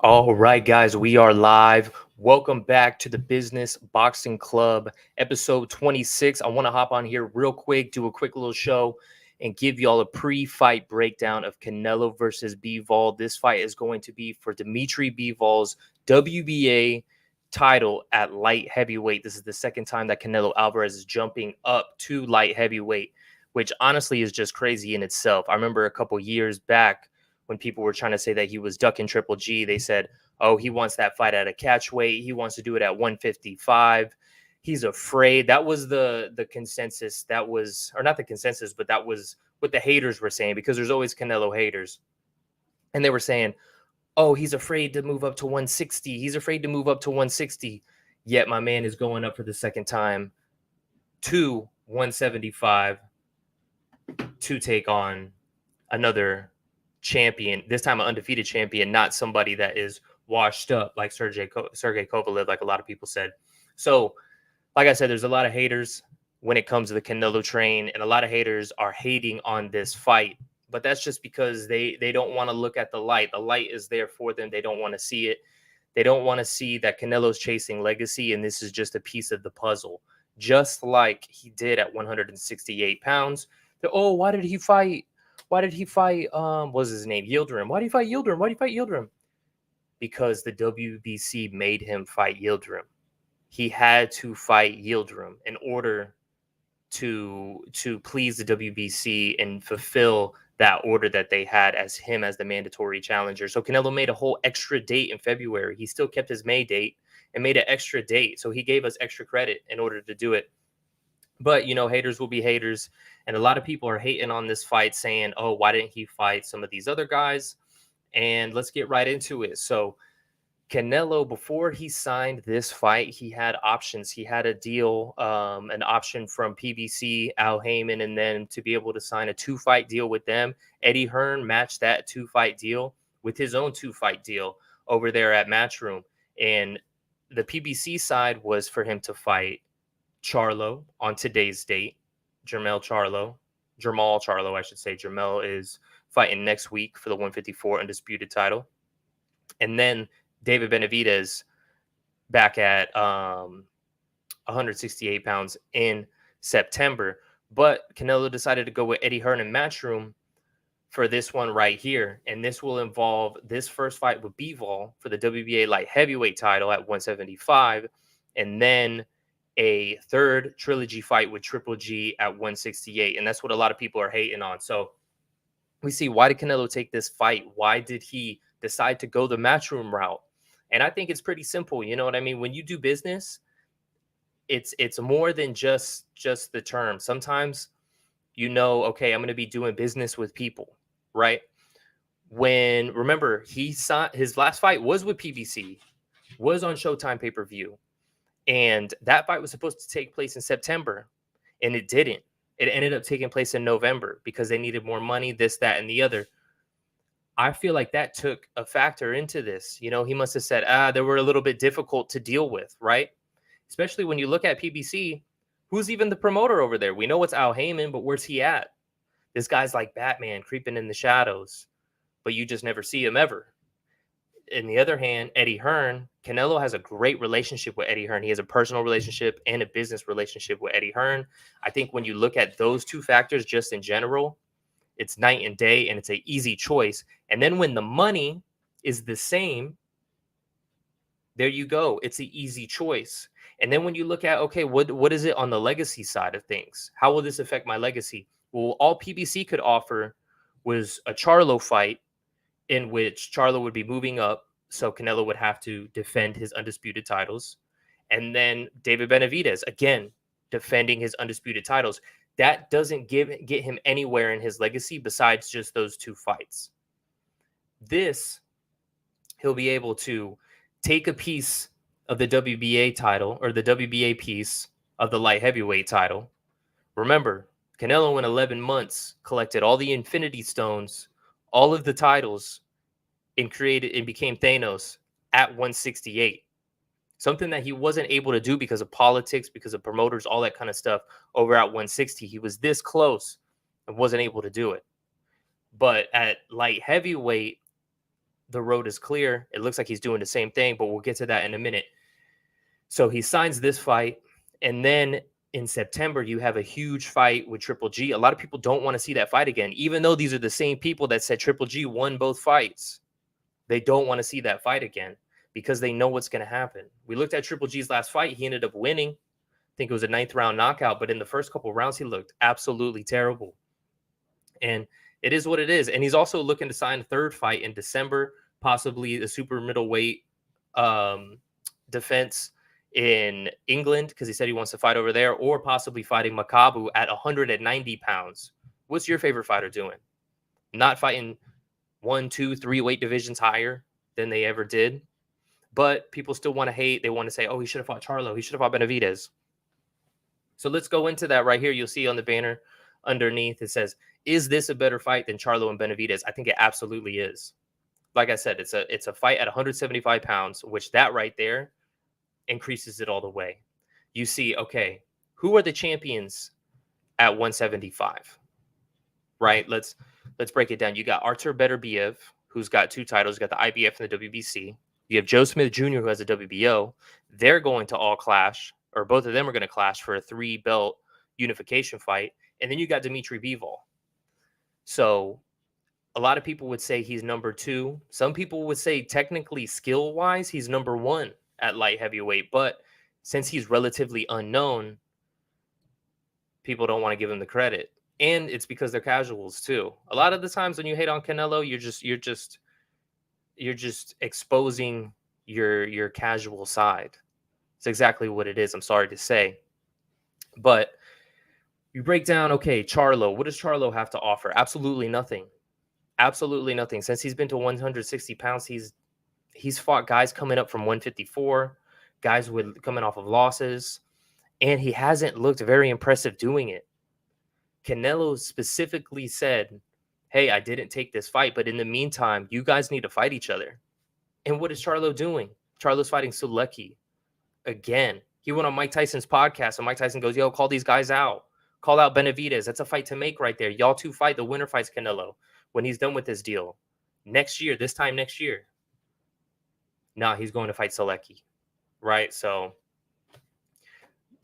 All right, guys, we are live. Welcome back to the Business Boxing Club, episode 26. I want to hop on here real quick, do a quick little show, and give y'all a pre-fight breakdown of Canelo versus Bivol. This fight is going to be for Dimitri Bivol's WBA title at light heavyweight. This is the second time that Canelo Alvarez is jumping up to light heavyweight, which honestly is just crazy in itself. I remember a couple years back, when people were trying to say that he was ducking Triple G, they said, oh, he wants that fight at a catch weight. He wants to do it at 155. He's afraid. That was the consensus. That was, or not the consensus, but that was what the haters were saying, because there's always Canelo haters. And they were saying, oh, he's afraid to move up to 160. He's afraid to move up to 160. Yet my man is going up for the second time to 175 to take on another champion, this time an undefeated champion, not somebody that is washed up like Sergey Kovalev, like a lot of people said. So, like I said, there's a lot of haters when it comes to the Canelo train, and a lot of haters are hating on this fight. But that's just because they don't want to look at the light. The light is there for them. They don't want to see it. They don't want to see that Canelo's chasing legacy, and this is just a piece of the puzzle. Just like he did at 168 pounds. Oh, why did he fight? Why did he fight, what was his name? Yildirim. Why did he fight Yildirim? Why did he fight Yildirim? Because the WBC made him fight Yildirim. He had to fight Yildirim in order to please the WBC and fulfill that order that they had as him as the mandatory challenger. So Canelo made a whole extra date in February. He still kept his May date and made an extra date. So he gave us extra credit in order to do it. But, you know, haters will be haters. And a lot of people are hating on this fight, saying, oh, why didn't he fight some of these other guys? And let's get right into it. So Canelo, before he signed this fight, he had options. He had a deal, an option from PBC, Al Heyman, and then to be able to sign a 2-fight deal with them. Eddie Hearn matched that 2-fight deal with his own 2-fight deal over there at Matchroom. And the PBC side was for him to fight Charlo on today's date. Jamal Charlo, I should say. Jamal is fighting next week for the 154 undisputed title. And then David Benavidez back at 168 pounds in September. But Canelo decided to go with Eddie Hearn and Matchroom for this one right here. And this will involve this first fight with Bivol for the WBA light heavyweight title at 175. And then a third trilogy fight with Triple G at 168. And that's what a lot of people are hating on. So we see, why did Canelo take this fight? Why did he decide to go the Matchroom route? And I think it's pretty simple. You know what I mean? When you do business, it's more than just the term. Sometimes, you know, okay, I'm going to be doing business with people, right? Remember, he saw his last fight was with PBC, was on Showtime pay-per-view. And that fight was supposed to take place in September, and it didn't. It ended up taking place in November because they needed more money, this, that, and the other. I feel like that took a factor into this. You know, he must have said, they were a little bit difficult to deal with, right? Especially when you look at PBC, who's even the promoter over there? We know it's Al Heyman, but where's he at? This guy's like Batman creeping in the shadows, but you just never see him ever. On the other hand, Eddie Hearn, Canelo has a great relationship with Eddie Hearn. He has a personal relationship and a business relationship with Eddie Hearn. I think when you look at those two factors just in general, it's night and day, and it's an easy choice. And then when the money is the same, there you go. It's an easy choice. And then when you look at, okay, what is it on the legacy side of things? How will this affect my legacy? Well, all PBC could offer was a Charlo fight, in which Charlo would be moving up, so Canelo would have to defend his undisputed titles. And then David Benavidez, again, defending his undisputed titles. That doesn't get him anywhere in his legacy besides just those 2 fights. This, he'll be able to take a piece of the WBA title, or the WBA piece of the light heavyweight title. Remember, Canelo in 11 months collected all the Infinity Stones, all of the titles, and became Thanos at 168. Something that he wasn't able to do because of politics, because of promoters, all that kind of stuff over at 160. He was this close and wasn't able to do it. But at light heavyweight, the road is clear. It looks like he's doing the same thing, but we'll get to that in a minute. So he signs this fight, and then in September, you have a huge fight with Triple G. A lot of people don't want to see that fight again, even though these are the same people that said Triple G won both fights. They don't want to see that fight again because they know what's going to happen. We looked at Triple G's last fight. He ended up winning. I think it was a 9th round knockout, but in the first couple of rounds, he looked absolutely terrible. And it is what it is. And he's also looking to sign a third fight in December, possibly the super middleweight defense in England, because he said he wants to fight over there, or possibly fighting Makabu at 190 pounds. What's your favorite fighter doing? Not fighting 1, 2, 3 weight divisions higher than they ever did. But people still want to hate. They want to say, oh, he should have fought Charlo. He should have fought Benavidez. So let's go into that right here. You'll see on the banner underneath, it says, is this a better fight than Charlo and Benavidez? I think it absolutely is. Like I said, it's a fight at 175 pounds, which that right there increases it all the way. You see, okay, who are the champions at 175? Right? Let's break it down. You got Artur Beterbiev, who's got 2 titles. You got the IBF and the WBC. You have Joe Smith Jr., who has a WBO. They're going to all clash, or both of them are going to clash for a 3-belt unification fight. And then you got Dimitri Bivol. So a lot of people would say he's number 2. Some people would say technically skill-wise, he's number 1 at light heavyweight. But since he's relatively unknown, people don't want to give him the credit. And it's because they're casuals too. A lot of the times when you hate on Canelo, you're just exposing your casual side. It's exactly what it is. I'm sorry to say. But you break down, okay, Charlo. What does Charlo have to offer? Absolutely nothing. Absolutely nothing. Since he's been to 160 pounds, he's fought guys coming up from 154, guys coming off of losses, and he hasn't looked very impressive doing it. Canelo specifically said, hey, I didn't take this fight, but in the meantime, you guys need to fight each other. And what is Charlo doing? Charlo's fighting Sulecki again. He went on Mike Tyson's podcast, and Mike Tyson goes, yo, call these guys out. Call out Benavidez. That's a fight to make right there. Y'all two fight. The winner fights Canelo when he's done with this deal. Next year, this time next year. Nah, he's going to fight Sulecki, right? So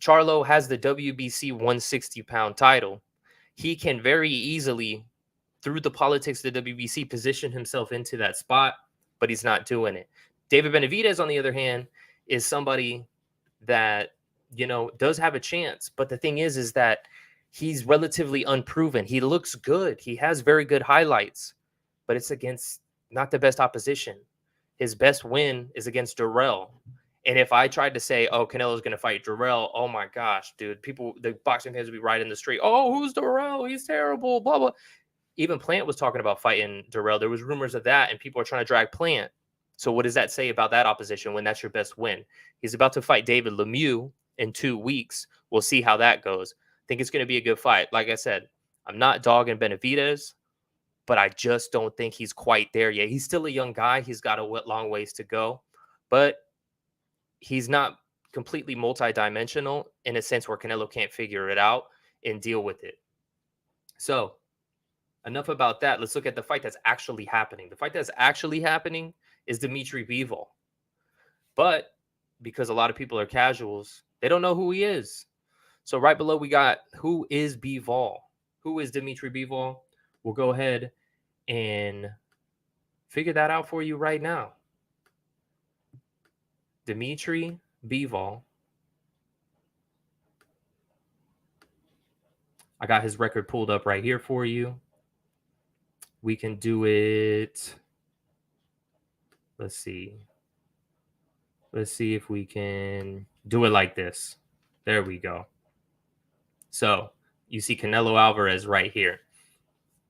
Charlo has the WBC 160-pound title. He can very easily, through the politics of the WBC, position himself into that spot, but he's not doing it. David Benavidez, on the other hand, is somebody that, does have a chance. But the thing is that he's relatively unproven. He looks good. He has very good highlights, but it's against not the best opposition. His best win is against Durrell. And if I tried to say, oh, Canelo's going to fight Durrell, oh my gosh, dude, the boxing fans would be right in the street. Oh, who's Durrell? He's terrible, blah, blah. Even Plant was talking about fighting Durrell. There was rumors of that, and people are trying to drag Plant. So what does that say about that opposition when that's your best win? He's about to fight David Lemieux in 2 weeks. We'll see how that goes. I think it's going to be a good fight. Like I said, I'm not dogging Benavidez, but I just don't think he's quite there yet. He's still a young guy. He's got a long ways to go. But he's not completely multidimensional in a sense where Canelo can't figure it out and deal with it. So enough about that. Let's look at the fight that's actually happening. The fight that's actually happening is Dimitri Bivol. But because a lot of people are casuals, they don't know who he is. So right below we got, who is Bivol? Who is Dimitri Bivol? We'll go ahead and figure that out for you right now. Dimitri Bivol. I got his record pulled up right here for you. We can do it. Let's see. Let's see if we can do it like this. There we go. So you see Canelo Alvarez right here.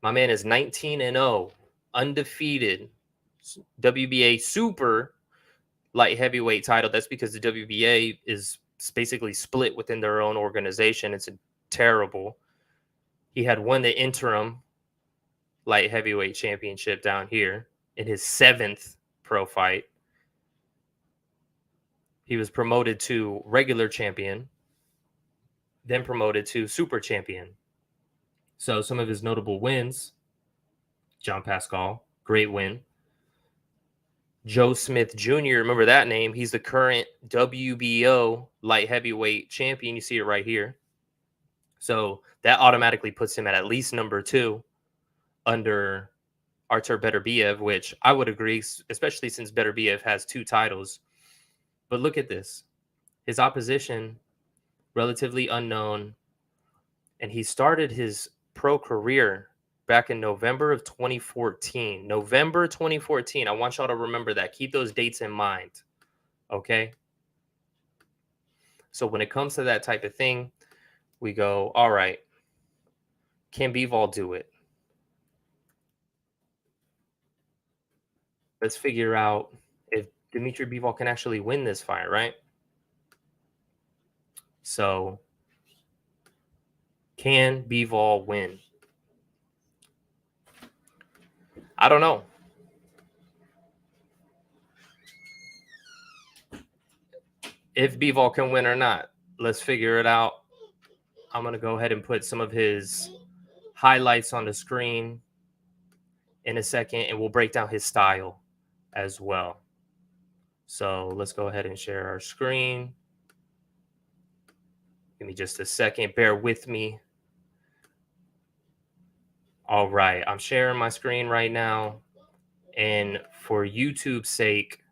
My man is 19-0, undefeated, WBA super light heavyweight title. That's because the WBA is basically split within their own organization. It's terrible. He had won the interim light heavyweight championship down here in his 7th pro fight. He was promoted to regular champion, then promoted to super champion. So some of his notable wins: John Pascal, great win. Joe Smith Jr., remember that name? He's the current WBO light heavyweight champion. You see it right here. So that automatically puts him at least number 2 under Artur Beterbiev, which I would agree, especially since Beterbiev has 2 titles. But look at this. His opposition, relatively unknown, and he started his pro career back in November of 2014. November 2014. I want y'all to remember that. Keep those dates in mind. Okay? So when it comes to that type of thing, we go, all right, can Bivol do it? Let's figure out if Dmitry Bivol can actually win this fight, right? So can Bivol win? I don't know. If Bivol can win or not, let's figure it out. I'm going to go ahead and put some of his highlights on the screen in a second, and we'll break down his style as well. So let's go ahead and share our screen. Give me just a second. Bear with me. All right. I'm sharing my screen right now. And for YouTube's sake,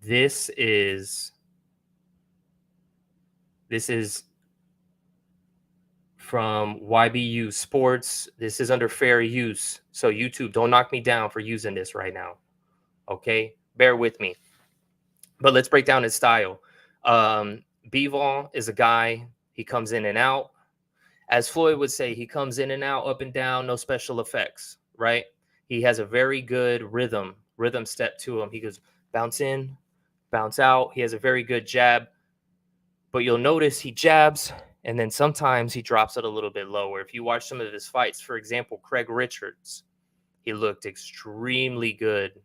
this is from YBU Sports. This is under fair use. So YouTube, don't knock me down for using this right now. Okay? Bear with me. But let's break down his style. Bivol is a guy, he comes in and out. As Floyd would say, he comes in and out, up and down, no special effects, right? He has a very good rhythm step to him. He goes bounce in, bounce out. He has a very good jab. But you'll notice he jabs, and then sometimes he drops it a little bit lower. If you watch some of his fights, for example, Craig Richards, he looked extremely good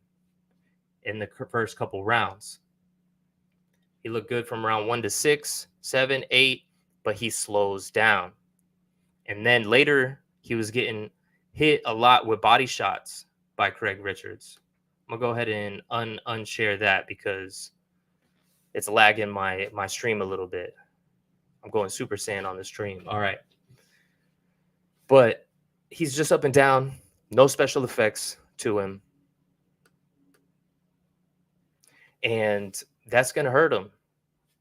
in the first couple rounds. He looked good from round 1 to 6, 7, 8, but he slows down. And then later, he was getting hit a lot with body shots by Craig Richards. I'm going to go ahead and unshare that because it's lagging my stream a little bit. I'm going Super Saiyan on the stream. All right. But he's just up and down. No special effects to him. And that's going to hurt him.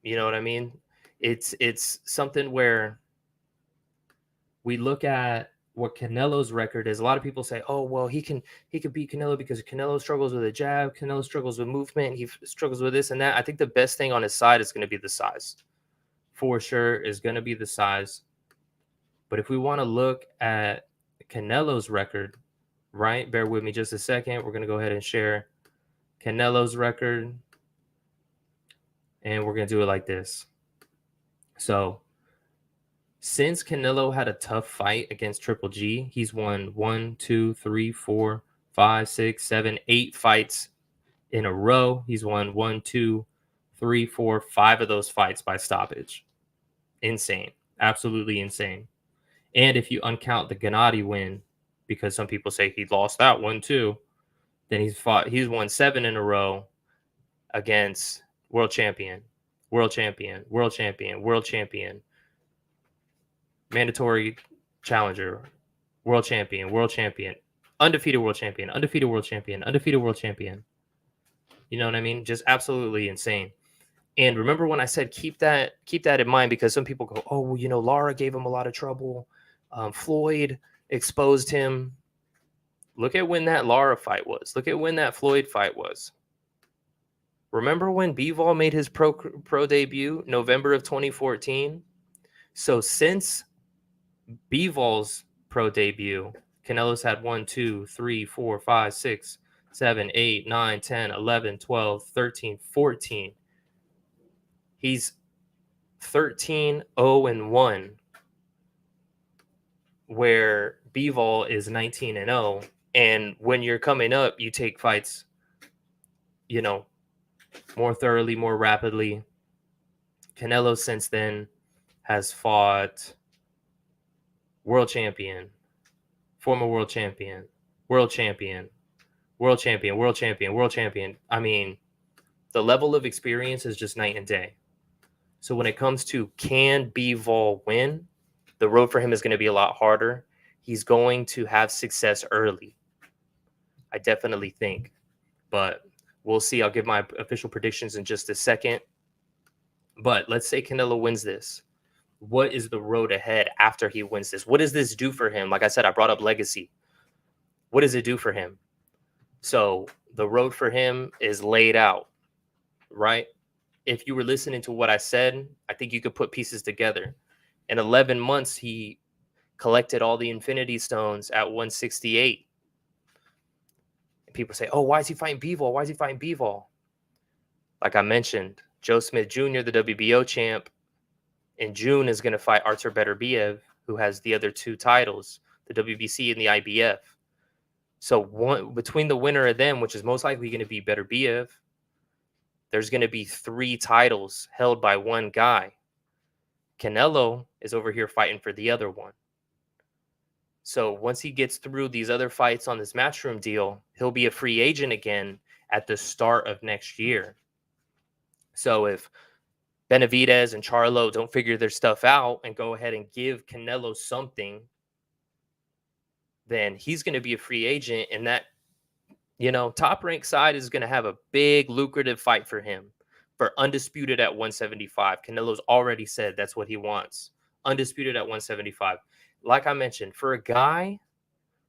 You know what I mean? It's something where we look at what Canelo's record is. A lot of people say, oh, well, he could beat Canelo because Canelo struggles with a jab. Canelo struggles with movement. He struggles with this and that. I think the best thing on his side is going to be the size. For sure is going to be the size. But if we want to look at Canelo's record, right? Bear with me just a second. We're going to go ahead and share Canelo's record. And we're going to do it like this. So since Canelo had a tough fight against Triple G, he's won 1, 2, 3, 4, 5, 6, 7, 8 fights in a row. He's won 1, 2, 3, 4, 5 of those fights by stoppage. Insane. Absolutely insane. And if you uncount the Gennady win, because some people say he lost that one too, then he's won 7 in a row against world champion, mandatory challenger, world champion, undefeated world champion. You know what I mean? Just absolutely insane. And remember when I said keep that in mind, because some people go, oh, well, you know, Lara gave him a lot of trouble. Floyd exposed him. Look at when that Lara fight was. Look at when that Floyd fight was. Remember when Bivol made his pro debut, November of 2014? So since Bivol's pro debut, Canelo's had 1, 2, 3, 4, 5, 6, 7, 8, 9, 10, 11, 12, 13, 14. He's 13-0-1, where Bivol is 19-0. And when you're coming up, you take fights, you know, more thoroughly, more rapidly. Canelo since then has fought world champion, former world champion, world champion, world champion, world champion, world champion. I mean, the level of experience is just night and day. So when it comes to can Bivol win, the road for him is going to be a lot harder. He's going to have success early. I definitely think. But we'll see. I'll give my official predictions in just a second. But let's say Canelo wins this. What is the road ahead after he wins this? What does this do for him? Like I said, I brought up legacy. What does it do for him? So the road for him is laid out, right? If you were listening to what I said, I think you could put pieces together. In 11 months, he collected all the Infinity Stones at 168. And people say, oh, why is he fighting Bivol? Why is he fighting Bivol? Like I mentioned, Joe Smith Jr., the WBO champ, in June is going to fight Artur Beterbiev, who has the other two titles, the WBC and the IBF. So between the winner of them, which is most likely going to be Beterbiev, there's going to be 3 titles held by one guy. Canelo is over here fighting for the other one. So once he gets through these other fights on this Matchroom deal, he'll be a free agent again at the start of next year. So if Benavidez and Charlo don't figure their stuff out and go ahead and give Canelo something, then he's going to be a free agent. And that, top rank side is going to have a big lucrative fight for him for undisputed at 175. Canelo's already said that's what he wants. Undisputed at 175. Like I mentioned, for a guy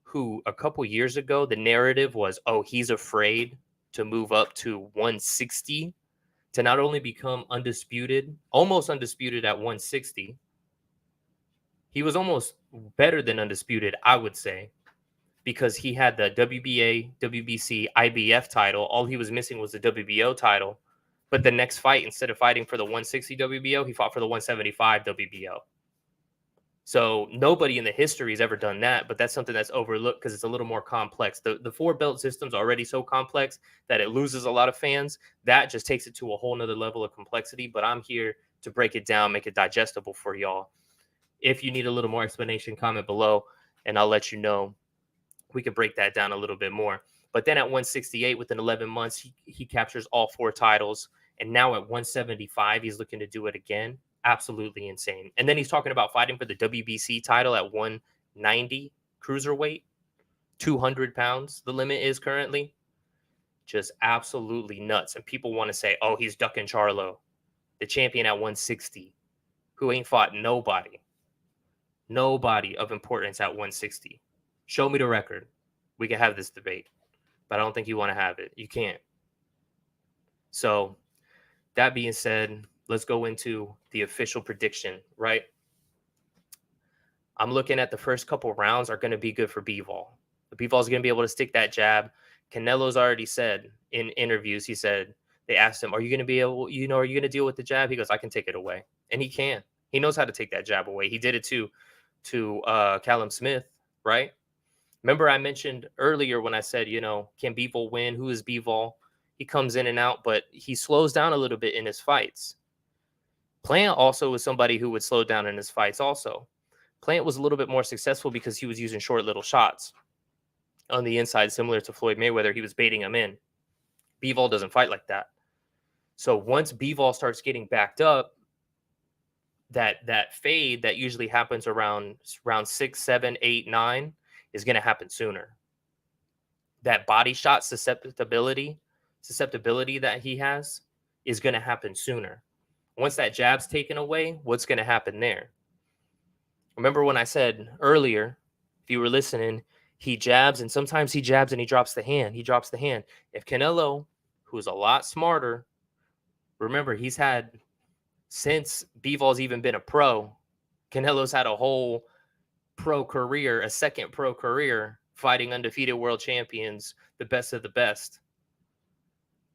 who a couple years ago, the narrative was, oh, he's afraid to move up to 160 to not only become undisputed, almost undisputed at 160. He was almost better than undisputed, I would say, because he had the WBA, WBC, IBF title. All he was missing was the WBO title. But the next fight, instead of fighting for the 160 WBO, he fought for the 175 WBO. So nobody in the history has ever done that, but that's something that's overlooked because it's a little more complex. The 4-belt system is already so complex that it loses a lot of fans. That just takes it to a whole nother level of complexity, but I'm here to break it down, make it digestible for y'all. If you need a little more explanation, comment below, and I'll let you know. We can break that down a little bit more. But then at 168, within 11 months, he captures all 4 titles. And now at 175, he's looking to do it again. Absolutely insane. And then he's talking about fighting for the WBC title at 190 cruiserweight, 200 pounds. The limit is currently just absolutely nuts. And people want to say, oh, he's ducking Charlo, the champion at 160, who ain't fought nobody of importance at 160. Show me the record. We can have this debate, but I don't think you want to have it. You can't. So that being said, let's go into the official prediction, right? I'm looking at the first couple rounds are going to be good for Bivol. Bivol's going to be able to stick that jab. Canelo's already said in interviews, he said, they asked him, are you going to be able, are you going to deal with the jab? He goes, I can take it away. And he can. He knows how to take that jab away. He did it to Callum Smith, right? Remember I mentioned earlier when I said, can Bivol win? Who is Bivol? He comes in and out, but he slows down a little bit in his fights. Plant also was somebody who would slow down in his fights also. Plant was a little bit more successful because he was using short little shots on the inside, similar to Floyd Mayweather. He was baiting him in. Bivol doesn't fight like that. So once Bivol starts getting backed up, that fade that usually happens around round 6, 7, 8, 9 is going to happen sooner. That body shot susceptibility that he has is going to happen sooner. Once that jab's taken away, what's going to happen there? Remember when I said earlier, if you were listening, he jabs, and sometimes he jabs and he drops the hand. He drops the hand. If Canelo, who's a lot smarter, remember, he's had, since Bivol's even been a pro, Canelo's had a whole pro career, a second pro career, fighting undefeated world champions, the best of the best.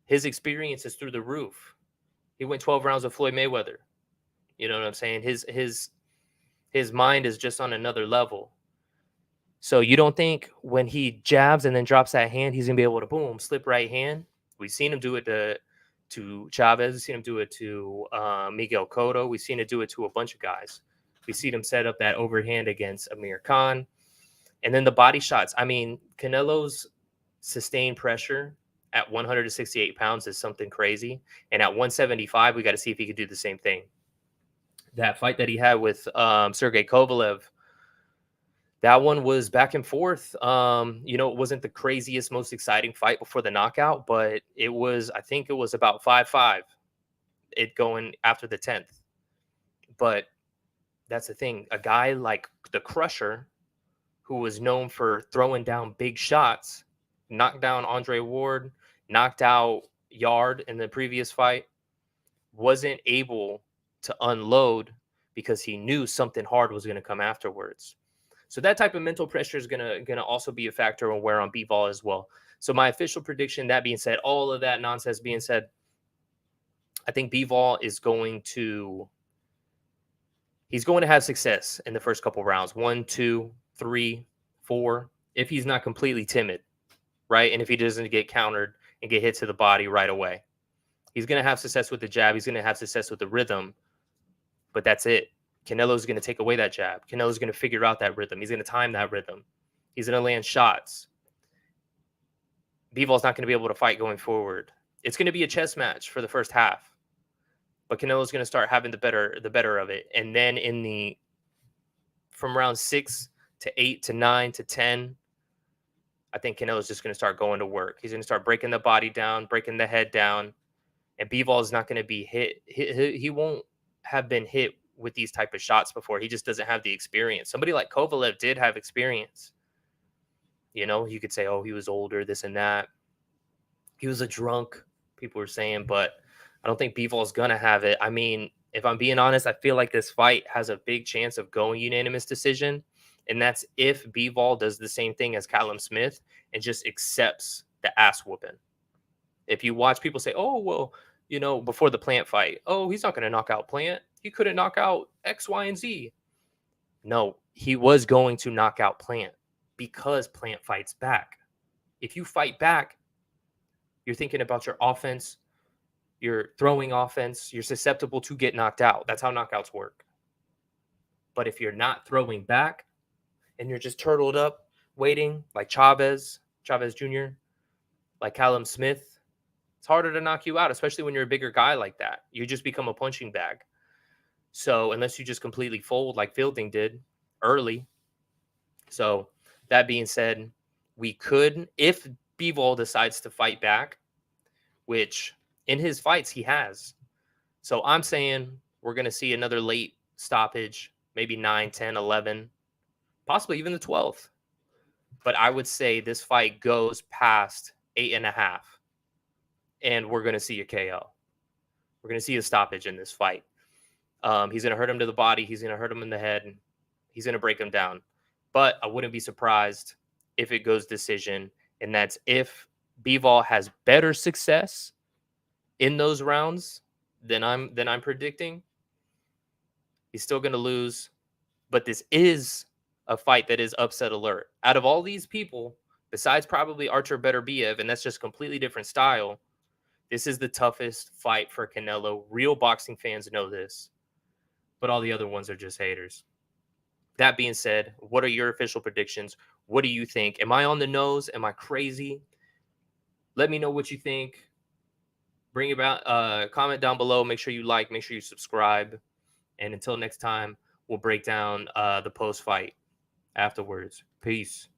His experience is through the roof. He went 12 rounds with Floyd Mayweather. You know what I'm saying? His mind is just on another level. So you don't think when he jabs and then drops that hand, he's going to be able to, boom, slip right hand? We've seen him do it to Chavez. We've seen him do it to Miguel Cotto. We've seen him do it to a bunch of guys. We've seen him set up that overhand against Amir Khan. And then the body shots. I mean, Canelo's sustained pressure at 168 pounds is something crazy. And at 175, we got to see if he could do the same thing. That fight that he had with Sergey Kovalev, that one was back and forth. It wasn't the craziest, most exciting fight before the knockout, but it was, I think it was about 5-5, it going after the 10th. But that's the thing. A guy like the Crusher, who was known for throwing down big shots, knocked down Andre Ward, knocked out Yard in the previous fight, wasn't able to unload because he knew something hard was going to come afterwards. So that type of mental pressure is gonna also be a factor and wear on Bivol as well. So my official prediction, that being said, all of that nonsense being said, I think Bivol is going to have success in the first couple rounds. 1, 2, 3, 4. If he's not completely timid, right? And if he doesn't get countered and get hit to the body right away. He's going to have success with the jab. He's going to have success with the rhythm. But that's it. Canelo's going to take away that jab. Canelo's going to figure out that rhythm. He's going to time that rhythm. He's going to land shots. Bivol's not going to be able to fight going forward. It's going to be a chess match for the first half. But Canelo's going to start having the better of it. And then from round 6 to 8 to 9 to 10, I think Canelo's just going to start going to work. He's going to start breaking the body down, breaking the head down. And Bivol is not going to be hit. He won't have been hit with these type of shots before. He just doesn't have the experience. Somebody like Kovalev did have experience. You could say, oh, he was older, this and that. He was a drunk, people were saying, but I don't think Bivol is going to have it. I mean, if I'm being honest, I feel like this fight has a big chance of going unanimous decision. And that's if Bivol does the same thing as Callum Smith and just accepts the ass whooping. If you watch people say, oh, well, before the Plant fight, oh, he's not going to knock out Plant. He couldn't knock out X, Y, and Z. No, he was going to knock out Plant because Plant fights back. If you fight back, you're thinking about your offense, your throwing offense, you're susceptible to get knocked out. That's how knockouts work. But if you're not throwing back and you're just turtled up, waiting, like Chavez Jr., like Callum Smith, it's harder to knock you out, especially when you're a bigger guy like that. You just become a punching bag. So unless you just completely fold like Fielding did early. So that being said, we could, if Bivol decides to fight back, which in his fights he has. So I'm saying we're going to see another late stoppage, maybe 9, 10, 11, possibly even the 12th. But I would say this fight goes past 8.5. And we're going to see a KO. We're going to see a stoppage in this fight. He's going to hurt him to the body. He's going to hurt him in the head. He's going to break him down. But I wouldn't be surprised if it goes decision. And that's if Bivol has better success in those rounds than I'm predicting. He's still going to lose. But this is a fight that is upset alert. Out of all these people, besides probably Artur Beterbiev, and that's just completely different style, this is the toughest fight for Canelo. Real boxing fans know this. But all the other ones are just haters. That being said, what are your official predictions? What do you think? Am I on the nose? Am I crazy? Let me know what you think. Bring about comment down below. Make sure you like. Make sure you subscribe. And until next time, we'll break down the post-fight afterwards. Peace.